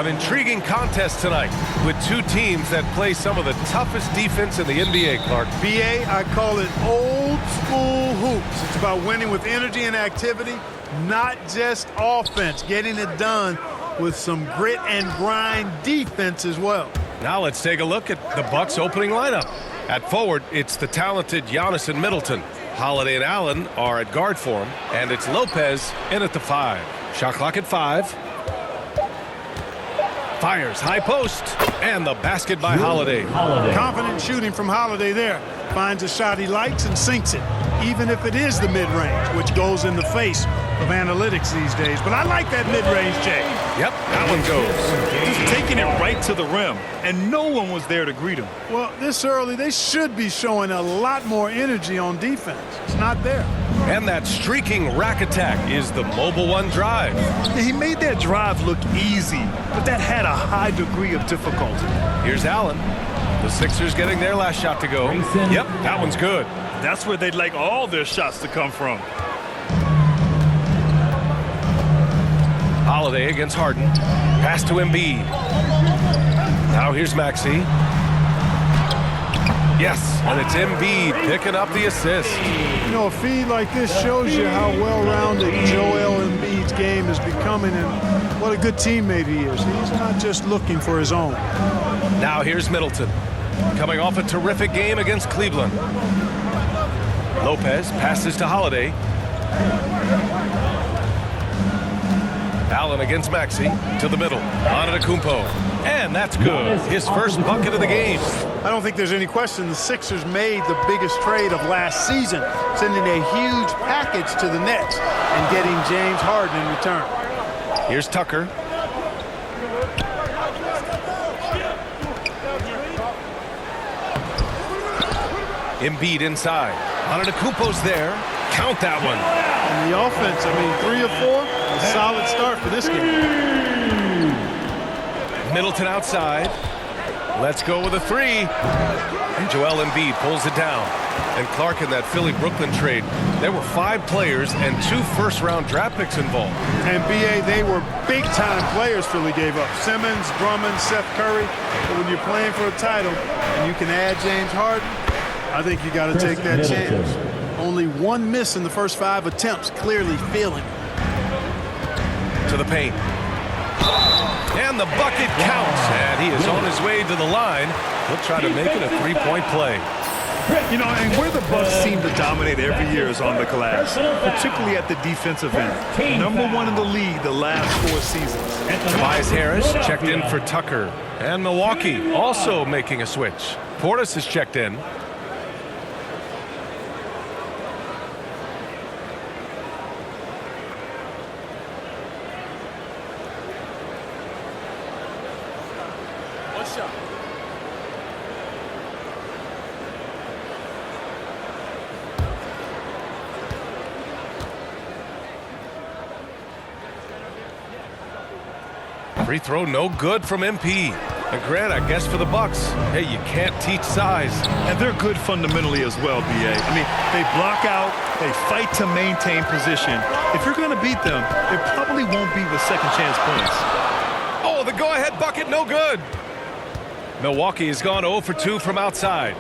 intriguing contest tonight with two teams that play some of the toughest defense in the NBA, Clark. BA, I call it old school hoops. It's about winning with energy and activity, not just offense, getting it done with some grit and grind defense as well. Now let's take a look at the Bucks opening lineup. At forward, it's the talented Giannis and Middleton. Holiday and Allen are at guard for him, and it's Lopez in at the 5. Shot clock at 5. Fires high post, and the basket by Holiday. Confident shooting from Holiday there. Finds a shot he likes and sinks it, even if it is the mid-range, which goes in the face of analytics these days. But I like that mid-range, Jay. Yep, that one goes. Just taking it right to the rim, and no one was there to greet him. Well, this early, they should be showing a lot more energy on defense. It's not there. And that streaking rack attack is the Mobile One drive. He made that drive look easy, but that had a high degree of difficulty. Here's Allen. The Sixers getting their last shot to go. Yep, that one's good. That's where they'd like all their shots to come from. Holiday against Harden. Pass to Embiid. Now here's Maxey. Yes, and it's Embiid picking up the assist. You know, a feed like this shows you how well-rounded Joel Embiid's game is becoming and what a good teammate he is. He's not just looking for his own. Now here's Middleton. Coming off a terrific game against Cleveland. Lopez passes to Holiday. Allen against Maxey to the middle. Antetokounmpo. And that's good. His first bucket of the game. I don't think there's any question the Sixers made the biggest trade of last season, sending a huge package to the Nets and getting James Harden in return. Here's Tucker. Embiid inside. Antetokounmpo's there. Count that one. And the offense, 3 or 4, a solid start for this game. Middleton outside. Let's go with a 3. And Joel Embiid pulls it down. And Clark, in that Philly-Brooklyn trade, there were 5 players and 2 first-round draft picks involved. And BA, they were big-time players Philly gave up. Simmons, Drummond, Seth Curry. But when you're playing for a title and you can add James Harden, I think you got to take that chance. Only 1 miss in the first 5 attempts, clearly feeling. To the paint. And the bucket counts. And he is on his way to the line. He'll try to make it a 3-point play. You know, and where the Bucks seem to dominate every year is on the glass, particularly at the defensive end. #1 in the league the last 4 seasons. Tobias Harris checked in for Tucker. And Milwaukee also making a switch. Portis is checked in. Free throw no good from MP. And Grant, I guess for the Bucks, hey, you can't teach size. And they're good fundamentally as well, BA. They block out, they fight to maintain position. If you're going to beat them, it probably won't be with second chance points. Oh, the go-ahead bucket, no good. Milwaukee has gone 0 for 2 from outside.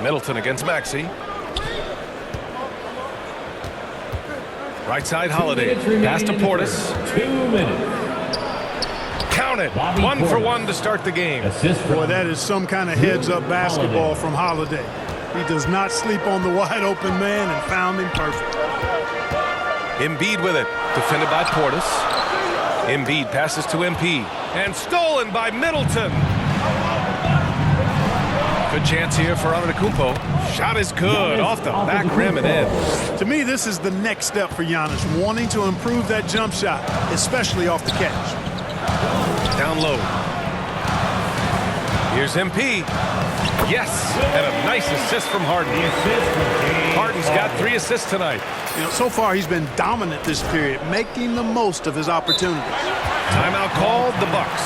Middleton against Maxey. Right side, Holiday. Pass to Portis. 2 minutes. Count it. 1 for 1 to start the game. Boy, that is some kind of heads-up basketball from Holiday. He does not sleep on the wide-open man and found him perfect. Embiid with it. Defended by Portis. Embiid passes to MP. And stolen by Middleton. Good chance here for Antetokounmpo. Shot is good. Off the back rim and in. To me, this is the next step for Giannis, wanting to improve that jump shot, especially off the catch. Down low. Here's MP. Yes, and a nice assist from Harden. Harden's got 3 assists tonight. You know, so far he's been dominant this period, making the most of his opportunities. Timeout called, the Bucks.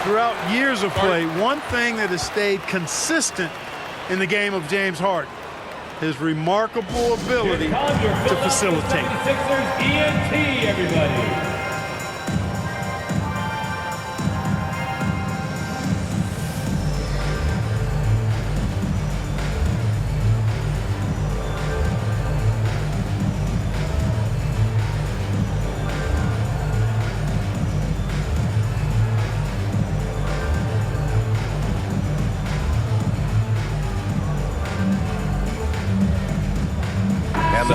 Throughout years of play, one thing that has stayed consistent in the game of James Harden, his remarkable ability to facilitate. Sixers ENT, everybody.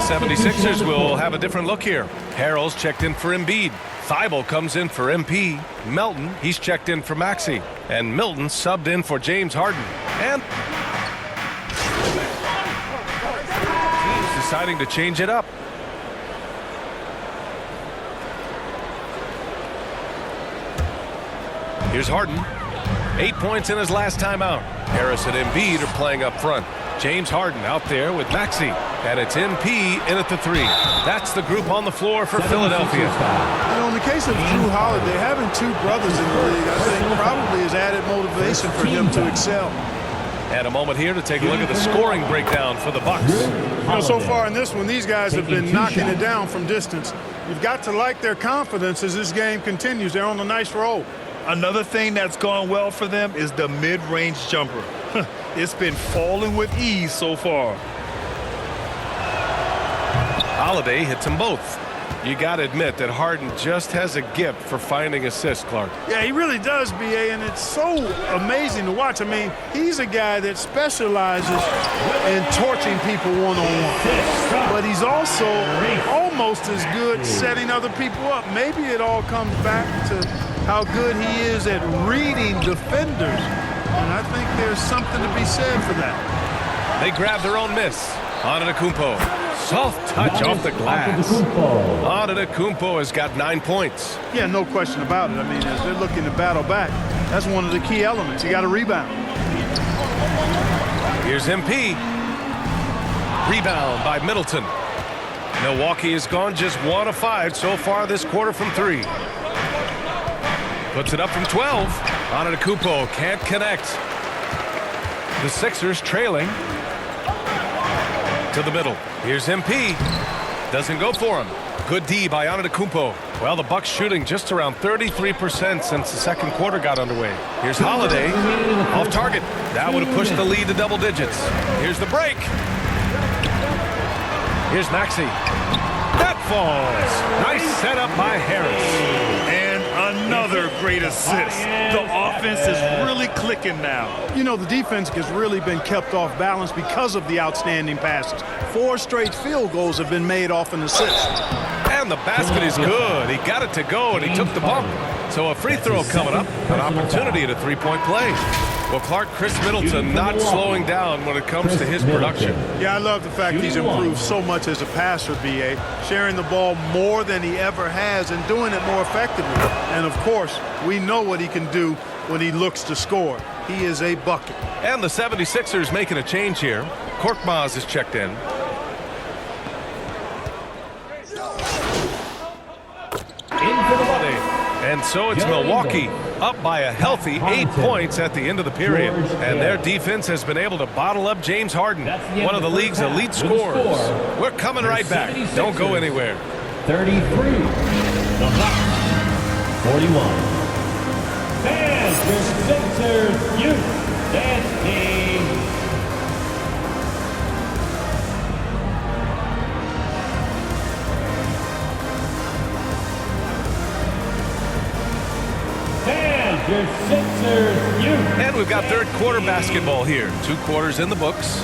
76ers will have a different look here. Harrell's checked in for Embiid. Thibault comes in for MP. Melton, he's checked in for Maxey. And Milton subbed in for James Harden. And he's deciding to change it up. Here's Harden. 8 points in his last time out. Harris and Embiid are playing up front. James Harden out there with Maxey. And it's MP in at the 3. That's the group on the floor for Philadelphia. You know, in the case of Jrue Holiday, having two brothers in the league, I think probably has added motivation for him to excel. And a moment here to take a look at the scoring breakdown for the Bucks. You know, so far in this one, these guys have been knocking it down from distance. You've got to like their confidence as this game continues. They're on a nice roll. Another thing that's gone well for them is the mid-range jumper. It's been falling with ease so far. Holiday hits them both. You got to admit that Harden just has a gift for finding assists, Clark. Yeah, he really does, B.A., and it's so amazing to watch. I mean, he's a guy that specializes in torching people one-on-one. But he's also almost as good setting other people up. Maybe it all comes back to how good he is at reading defenders. And I think there's something to be said for that. They grab their own miss. Antetokounmpo. Soft touch off the glass. Antetokounmpo has got 9 points. Yeah, no question about it. I mean, as they're looking to battle back, that's one of the key elements. You got to rebound. Here's MP. Rebound by Middleton. Milwaukee has gone just 1 of 5 so far this quarter from 3. Puts it up from 12. Antetokounmpo can't connect. The Sixers trailing to the middle. Here's MP. Doesn't go for him. Good D by Antetokounmpo. Well, the Bucks shooting just around 33% since the second quarter got underway. Here's Holiday. Off target. That would have pushed the lead to double digits. Here's the break. Here's Maxey. That falls. Nice setup by Harris. Another great assist. The offense is really clicking now. You know, the defense has really been kept off balance because of the outstanding passes. 4 straight field goals have been made off an assist. And the basket is good. He got it to go, and he took the bump. So a free throw coming up, an opportunity at a three-point play. Well, Clark, Chris Middleton not slowing down when it comes to his production. Yeah, I love the fact he's improved so much as a passer, B.A., sharing the ball more than he ever has and doing it more effectively. And, of course, we know what he can do when he looks to score. He is a bucket. And the 76ers making a change here. Korkmaz is checked in. And so it's Milwaukee up by a healthy 8 points at the end of the period. And their defense has been able to bottle up James Harden, one of the league's elite scorers. We're coming right back. Don't go anywhere. 33. The Bucks. 41. And your Sixers youth dance team. And we've got third quarter basketball here. 2 quarters in the books.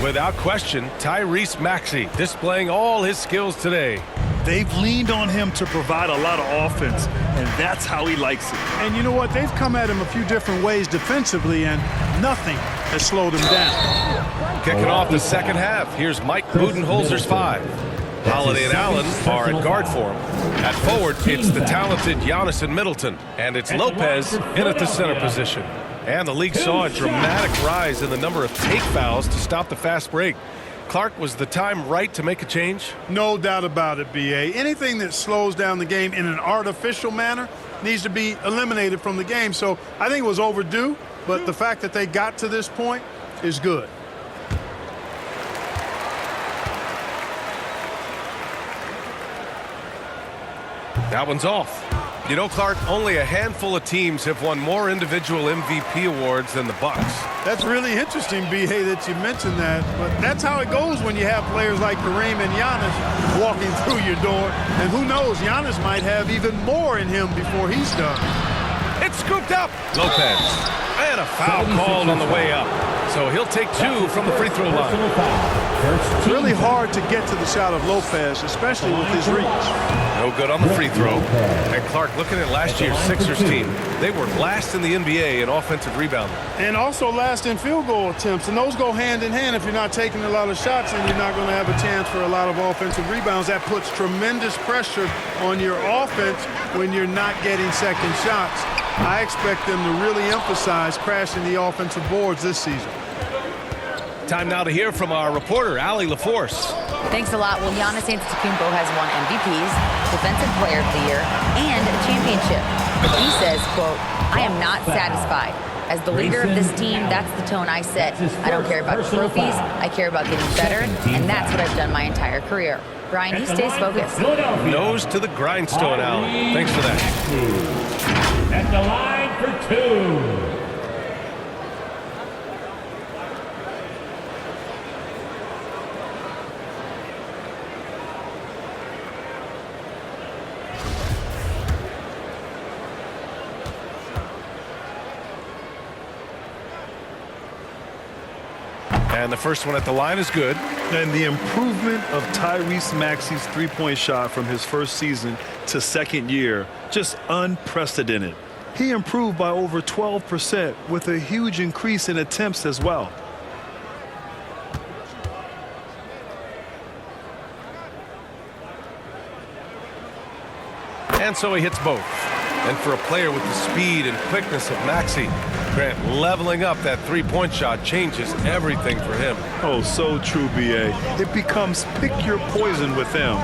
Without question, Tyrese Maxey displaying all his skills today. They've leaned on him to provide a lot of offense, and that's how he likes it. And you know what? They've come at him a few different ways defensively, and nothing has slowed him down. Kicking off the second half. Here's Mike Budenholzer's 5. Holiday and Allen are at guard for him. At forward, it's the talented Giannis and Middleton. And it's Lopez in at the center position. And the league saw a dramatic rise in the number of take fouls to stop the fast break. Clark, was the time right to make a change? No doubt about it, B.A. Anything that slows down the game in an artificial manner needs to be eliminated from the game. So I think it was overdue, but the fact that they got to this point is good. That one's off. You know, Clark, only a handful of teams have won more individual MVP awards than the Bucks. That's really interesting, B.A., that you mentioned that. But that's how it goes when you have players like Kareem and Giannis walking through your door. And who knows, Giannis might have even more in him before he's done. It's scooped up. Lopez. And a foul called on the way up. So he'll take 2 from the free throw line. It's really hard to get to the shot of Lopez, especially with his reach. No good on the free throw. And Clark, looking at last year's Sixers team, they were last in the NBA in offensive rebounding. And also last in field goal attempts. And those go hand in hand. If you're not taking a lot of shots, then you're not going to have a chance for a lot of offensive rebounds. That puts tremendous pressure on your offense when you're not getting second shots. I expect them to really emphasize crashing the offensive boards this season. Time now to hear from our reporter, Allie LaForce. Thanks a lot. Well, Giannis Antetokounmpo has won MVPs, Defensive Player of the Year, and a championship. He says, quote, "I am not satisfied. As the leader of this team, that's the tone I set. I don't care about trophies. I care about getting better, and that's what I've done my entire career." Brian, he stays focused. Nose to the grindstone, Allie. Thanks for that. At the line for 2. And the first one at the line is good. And the improvement of Tyrese Maxey's three-point shot from his first season to second year, just unprecedented. He improved by over 12% with a huge increase in attempts as well. And so he hits both. And for a player with the speed and quickness of Maxey, Grant, leveling up that three-point shot changes everything for him. Oh, so true, B.A. It becomes pick your poison with him.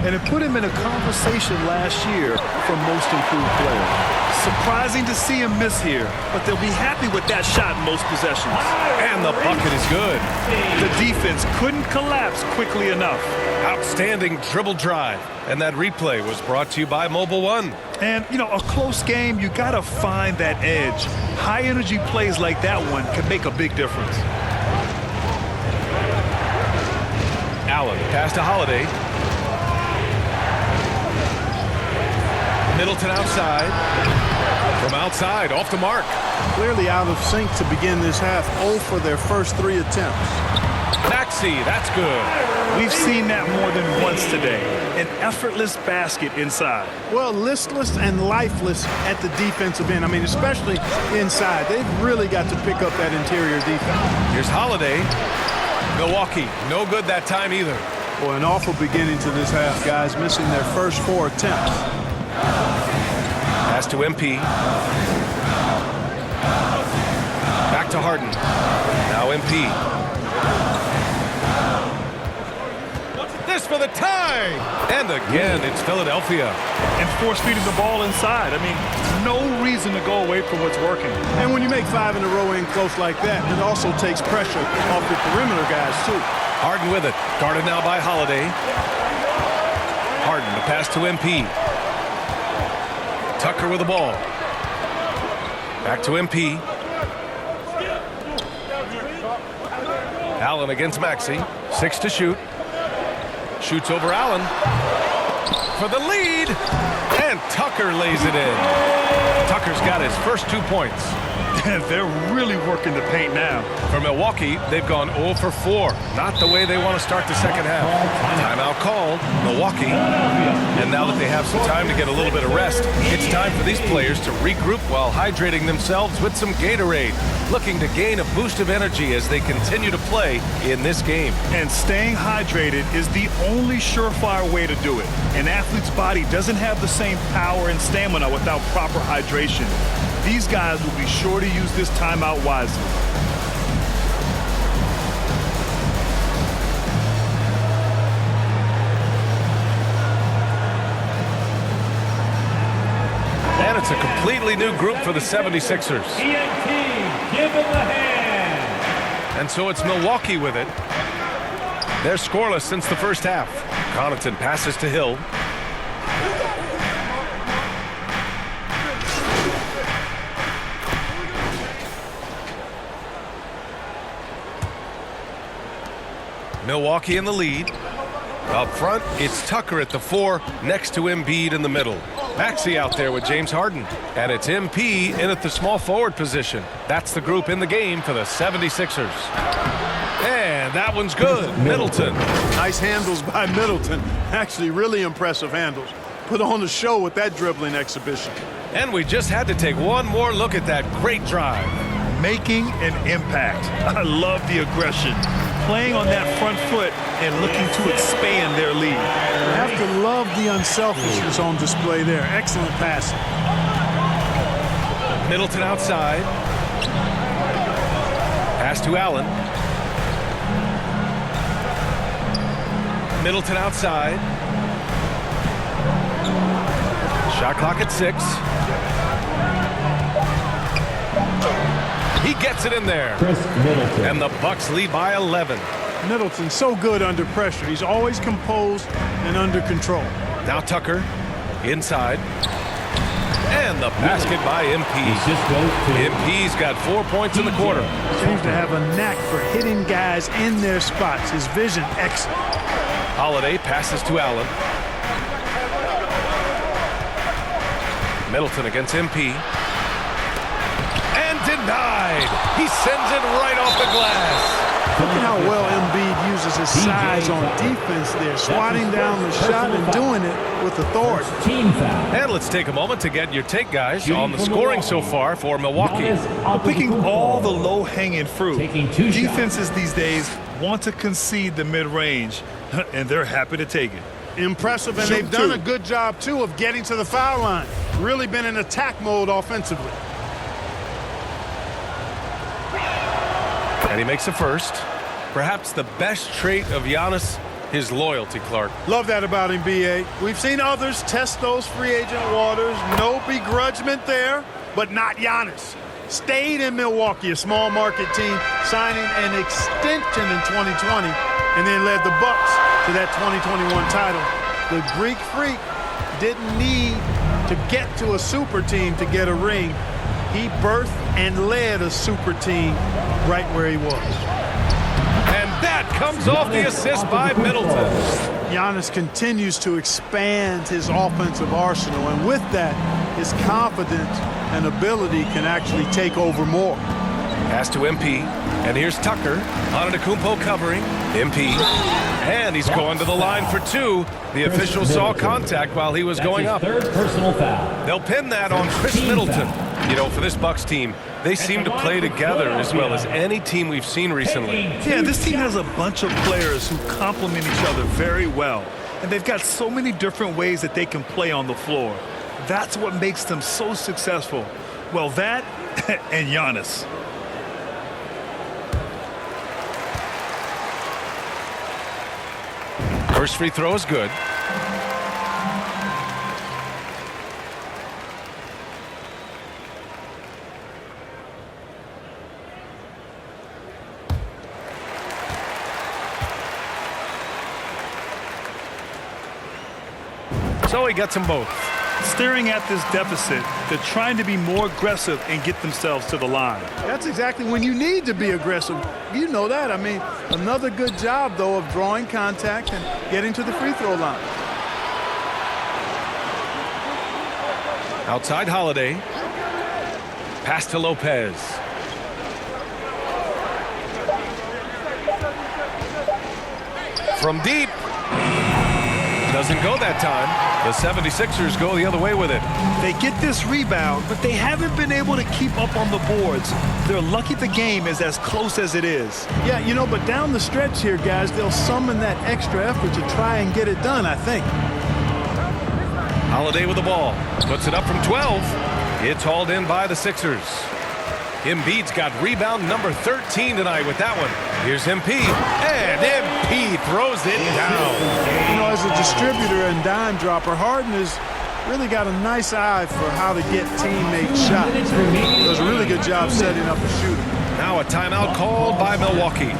And it put him in a conversation last year for most improved player. Surprising to see him miss here, but they'll be happy with that shot in most possessions. And the bucket is good. The defense couldn't collapse quickly enough. Outstanding dribble drive. And that replay was brought to you by Mobile One. And, you know, a close game, you got to find that edge. High-energy plays like that one can make a big difference. Allen pass to Holiday. Middleton outside. From outside, off the mark. Clearly out of sync to begin this half. 0 for their first 3 attempts. Maxey, that's good. We've seen that more than once today. An effortless basket inside. Well, listless and lifeless at the defensive end. I mean, especially inside. They've really got to pick up that interior defense. Here's Holiday. Milwaukee, no good that time either. Boy, an awful beginning to this half, guys, missing their first 4 attempts. Pass to MP. Back to Harden. Now MP. This for the tie! And again, it's Philadelphia. And force-feeding the ball inside. I mean, no reason to go away from what's working. And when you make 5 in a row in close like that, it also takes pressure off your perimeter guys, too. Harden with it. Guarded now by Holiday. Harden, the pass to MP. Tucker with the ball. Back to MP. Allen against Maxey. 6 to shoot. Shoots over Allen. For the lead. And Tucker lays it in. Tucker's got his first 2 points. They're really working the paint now. For Milwaukee, they've gone 0 for 4. Not the way they want to start the second half. Timeout called, Milwaukee. And now that they have some time to get a little bit of rest, it's time for these players to regroup while hydrating themselves with some Gatorade, looking to gain a boost of energy as they continue to play in this game. And staying hydrated is the only surefire way to do it. An athlete's body doesn't have the same power and stamina without proper hydration. These guys will be sure to use this timeout wisely. And it's a completely new group for the 76ers. TNT, give him a hand. And so it's Milwaukee with it. They're scoreless since the first half. Connaughton passes to Hill. Milwaukee in the lead. Up front, it's Tucker at the 4, next to Embiid in the middle. Maxey out there with James Harden. And it's MP in at the small forward position. That's the group in the game for the 76ers. And that one's good. Middleton. Nice handles by Middleton. Actually, really impressive handles. Put on a show with that dribbling exhibition. And we just had to take one more look at that great drive. Making an impact. I love the aggression. Playing on that front foot and looking to expand their lead. You have to love the unselfishness on display there. Excellent passing. Middleton outside. Pass to Allen. Middleton outside. Shot clock at 6. He gets it in there. Chris Middleton. And the Bucks lead by 11. Middleton's so good under pressure. He's always composed and under control. Now Tucker inside. And the basket by MP. Just goes to MP's got 4 points in the quarter. Seems to have a knack for hitting guys in their spots. His vision excellent. Holiday passes to Allen. Middleton against MP. And denied. He sends it right off the glass. Look at how well Embiid uses his size on defense there, swatting down the shot and doing it with authority. team foul. And let's take a moment to get your take, guys, on the scoring so far for Milwaukee. Picking all the low-hanging fruit. Taking 2 shots. Defenses these days want to concede the mid-range, and they're happy to take it. Impressive, and Shoot they've done two. a good job, too, of getting to the foul line. Really been in attack mode offensively. And he makes the first. Perhaps the best trait of Giannis, his loyalty, Clark. Love that about him, B.A. We've seen others test those free agent waters. No begrudgment there, but not Giannis. Stayed in Milwaukee, a small market team, signing an extension in 2020, and then led the Bucks to that 2021 title. The Greek Freak didn't need to get to a super team to get a ring. He birthed and led a super team right where he was. And that comes off the assist by Middleton. Giannis continues to expand his offensive arsenal, and with that, his confidence and ability can actually take over more. Pass to MP. And here's Tucker. Antetokounmpo covering. MP. And he's going to the line for 2. The official saw contact while he was going up. Third personal foul. They'll pin that on Chris Middleton. You know, for this Bucks team, they seem to play together as well as any team we've seen recently. Yeah, this team has a bunch of players who complement each other very well. And they've got so many different ways that they can play on the floor. That's what makes them so successful. Well, that and Giannis. First free throw is good. So he gets them both. Staring at this deficit, they're trying to be more aggressive and get themselves to the line. That's exactly when you need to be aggressive. You know that. I mean, another good job, though, of drawing contact and getting to the free throw line. Outside Holiday. Pass to Lopez. From deep. Doesn't go that time. The 76ers go the other way with it. They get this rebound, but they haven't been able to keep up on the boards. They're lucky the game is as close as it is. Yeah, you know, but down the stretch here, guys, they'll summon that extra effort to try and get it done, I think. Holiday with the ball. Puts it up from 12. It's hauled in by the Sixers. Embiid's got rebound number 13 tonight with that one. Here's MP. And MP throws it down. You know, as a distributor and dime dropper, Harden has really got a nice eye for how to get teammates shots. Does a really good job setting up a shooter. Now a timeout called by Milwaukee.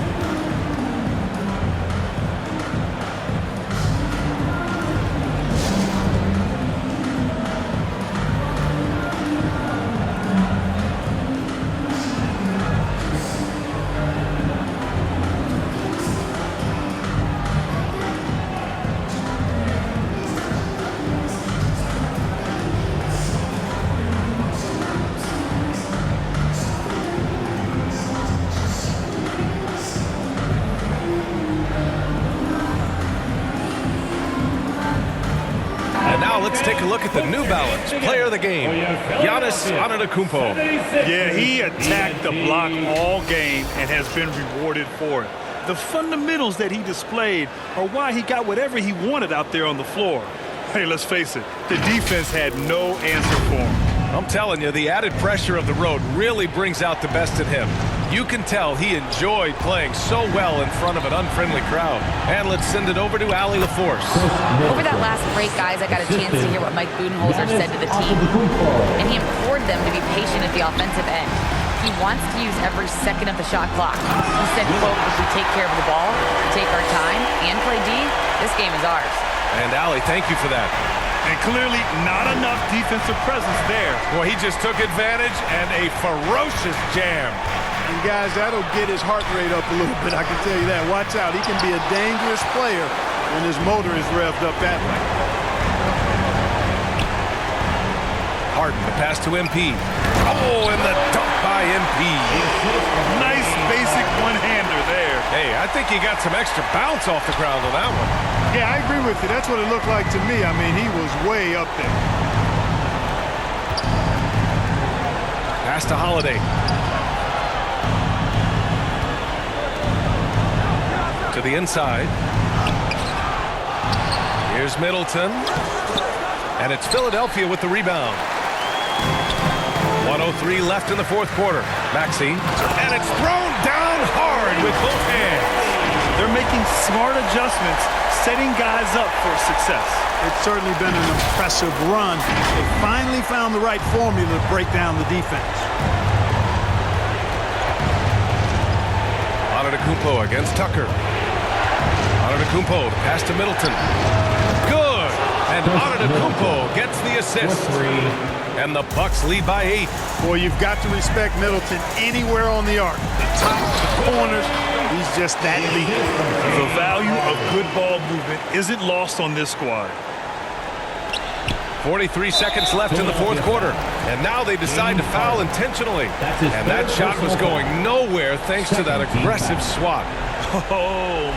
at the New Balance player of the game, Giannis Antetokounmpo. Yeah, he attacked the block all game and has been rewarded for it. The fundamentals that he displayed are why he got whatever he wanted out there on the floor. Hey, let's face it, the defense had no answer for him. I'm telling you, the added pressure of the road really brings out the best in him. You can tell he enjoyed playing so well in front of an unfriendly crowd. And let's send it over to Allie LaForce. Over that last break, guys, I got a chance to hear what Mike Budenholzer said to the team. And he implored them to be patient at the offensive end. He wants to use every second of the shot clock. He said, quote, if we take care of the ball, take our time, and play D, this game is ours. And Allie, thank you for that. And clearly not enough defensive presence there. Boy, he just took advantage and a ferocious jam. And guys, that'll get his heart rate up a little bit, I can tell you that. Watch out, he can be a dangerous player when his motor is revved up that way. Harden, the pass to MP. Oh, and the dunk by MP. Nice basic one-hander there. Hey, I think he got some extra bounce off the ground on that one. Yeah, I agree with you. That's what it looked like to me. I mean, he was way up there. Pass to Holiday. To the inside. Here's Middleton. And it's Philadelphia with the rebound. 1:03 left in the fourth quarter. Maxey. And it's thrown down hard with both hands. They're making smart adjustments, setting guys up for success. It's certainly been an impressive run. They finally found the right formula to break down the defense. Antetokounmpo against Tucker. Antetokounmpo, pass to Middleton. Good! And Antetokounmpo gets the assist. And the Bucks lead by 8. Boy, you've got to respect Middleton anywhere on the arc. The top, the corners, he's just that lethal. The value of good ball movement isn't lost on this squad. 43 seconds left in the fourth quarter. And now they decide to foul intentionally. And that shot was going nowhere thanks to that aggressive swat. Oh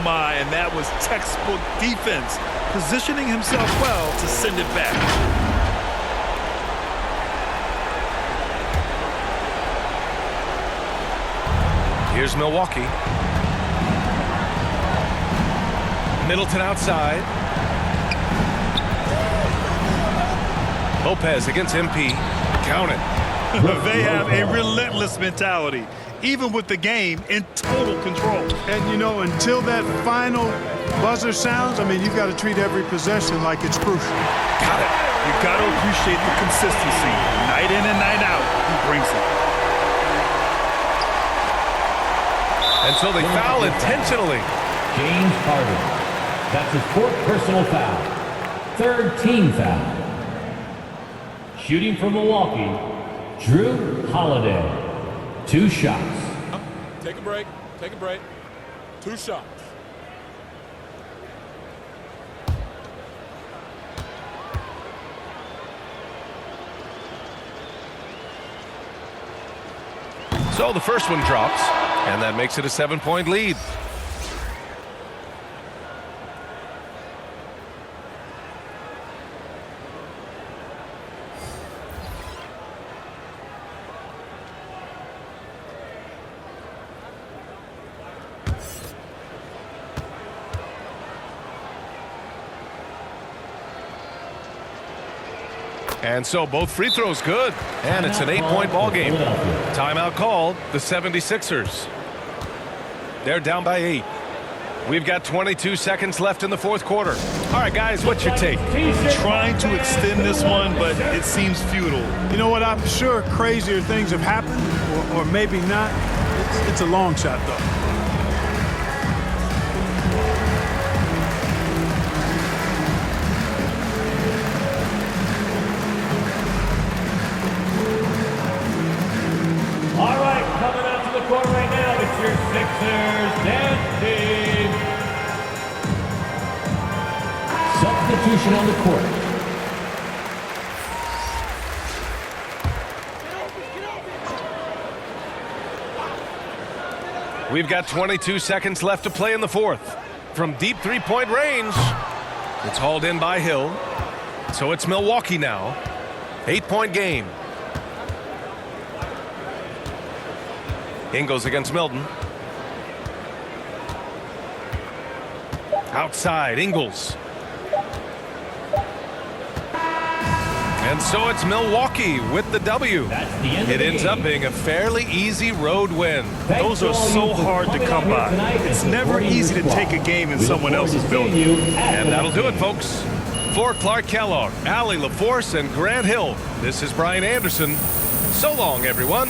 my, and that was textbook defense, positioning himself well to send it back. Here's Milwaukee. Middleton outside. Lopez against MP. Count it. They have a relentless mentality, even with the game in total control. And, you know, until that final buzzer sounds, I mean, you've got to treat every possession like it's crucial. Got it. You got to appreciate the consistency. Night in and night out, he brings it. And so they foul intentionally. James Harden. That's his fourth personal foul. Third team foul. Shooting for Milwaukee, Drew Holiday. 2 shots. Take a break. Take a break. 2 shots. So the first one drops, and that makes it a 7-point lead. And so both free throws good. And it's an 8-point ball game. Timeout called, the 76ers. They're down by 8. We've got 22 seconds left in the fourth quarter. All right, guys, what's your take? Trying to extend this one, but it seems futile. You know what? I'm sure crazier things have happened, or maybe not. It's a long shot, though. All right, coming out to the court right now, it's your Sixers dance team. Substitution on the court. We've got 22 seconds left to play in the fourth. From deep 3-point range, it's hauled in by Hill. So it's Milwaukee now. 8-point game. Ingles against Milton. Outside, Ingles. And so it's Milwaukee with the W. That's the end of It the ends game. up being a fairly easy road win. Those are so hard to come by. It's never easy to take a game in someone else's building. And that'll do it, folks. For Clark Kellogg, Allie LaForce, and Grant Hill, this is Brian Anderson. So long, everyone.